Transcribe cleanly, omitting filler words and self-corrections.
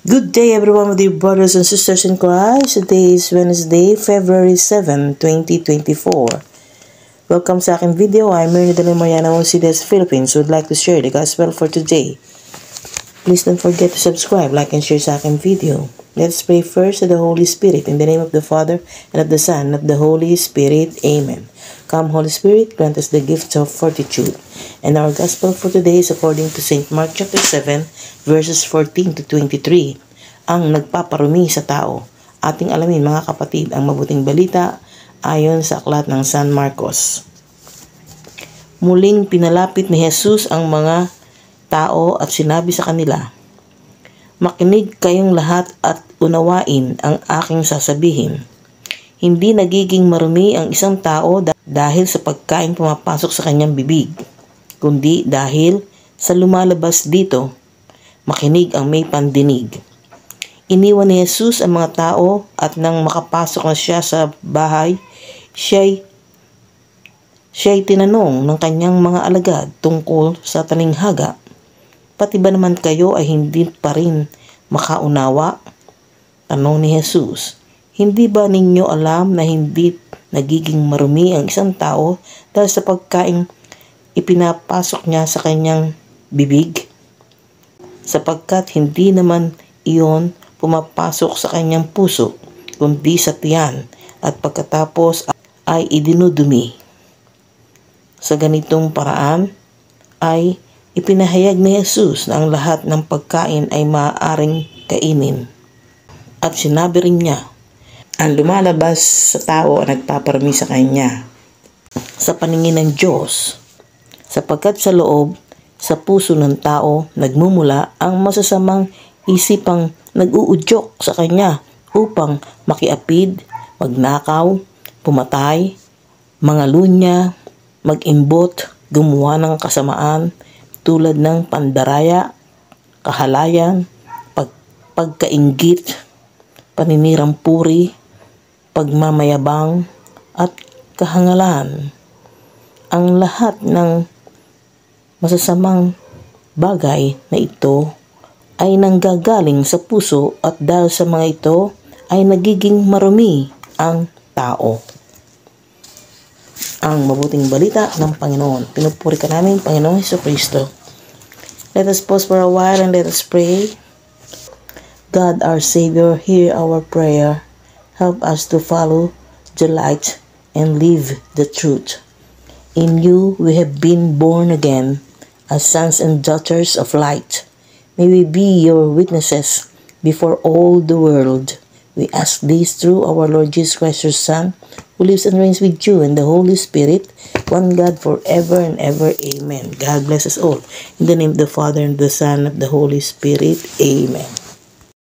Good day everyone, with your brothers and sisters in Christ. Today is Wednesday, February 7, 2024. Welcome sa aking video. I'm Myrna Dalimayana of CDS Philippines. Would like to share the gospel for today. Please don't forget to subscribe, like, and share sa aking video. Let's pray first to the Holy Spirit. In the name of the Father, and of the Son, and of the Holy Spirit. Amen. Come, Holy Spirit, grant us the gift of fortitude. And our gospel for today is according to St. Mark chapter 7, verses 14 to 23. Ang nagpaparumi sa tao. Ating alamin, mga kapatid, ang mabuting balita ayon sa aklat ng San Marcos. Muling pinalapit ni Jesus ang mga tao at sinabi sa kanila, "Makinig kayong lahat at unawain ang aking sasabihin. Hindi nagiging marumi ang isang tao dahil sa pagkain pumapasok sa kanyang bibig, kundi dahil sa lumalabas dito. Makinig ang may pandinig." Iniwan ni Jesus ang mga tao at nang makapasok na siya sa bahay, siya'y tinanong ng kanyang mga alagad tungkol sa talinghaga. "Pati ba naman kayo ay hindi pa rin makaunawa?" Tanong ni Jesus. "Hindi ba ninyo alam na hindi nagiging marumi ang isang tao dahil sa pagkain ipinapasok niya sa kanyang bibig? Sapagkat hindi naman iyon pumapasok sa kanyang puso, kundi sa tiyan, at pagkatapos ay idinudumi. Sa ganitong paraan ay ipinahayag ni Jesus na ang lahat ng pagkain ay maaaring kainin. At sinabi rin niya, ang lumalabas sa tao ay nagpaparami sa kanya sa paningin ng Diyos, sapagkat sa loob, sa puso ng tao nagmumula ang masasamang isipang nag-uudyok sa kanya upang makiapid, magnakaw, pumatay, mangalunya, mag-imbot, gumawa ng kasamaan tulad ng pandaraya, kahalayan, pagkainggit, paninirang puri, pagmamayabang, at kahangalan. Ang lahat ng masasamang bagay na ito ay nanggagaling sa puso, at dahil sa mga ito ay nagiging marumi ang tao. Ang mabuting balita ng Panginoon. Pinupuri ka namin, Panginoon Jesucristo. Let us pause for a while and let us pray. God our Savior, hear our prayer. Help us to follow the light and live the truth. In you we have been born again as sons and daughters of light. May we be your witnesses before all the world. We ask this through our Lord Jesus Christ, your Son, who lives and reigns with you and the Holy Spirit, one God forever and ever. Amen. God bless us all. In the name of the Father, and the Son, and of the Holy Spirit. Amen.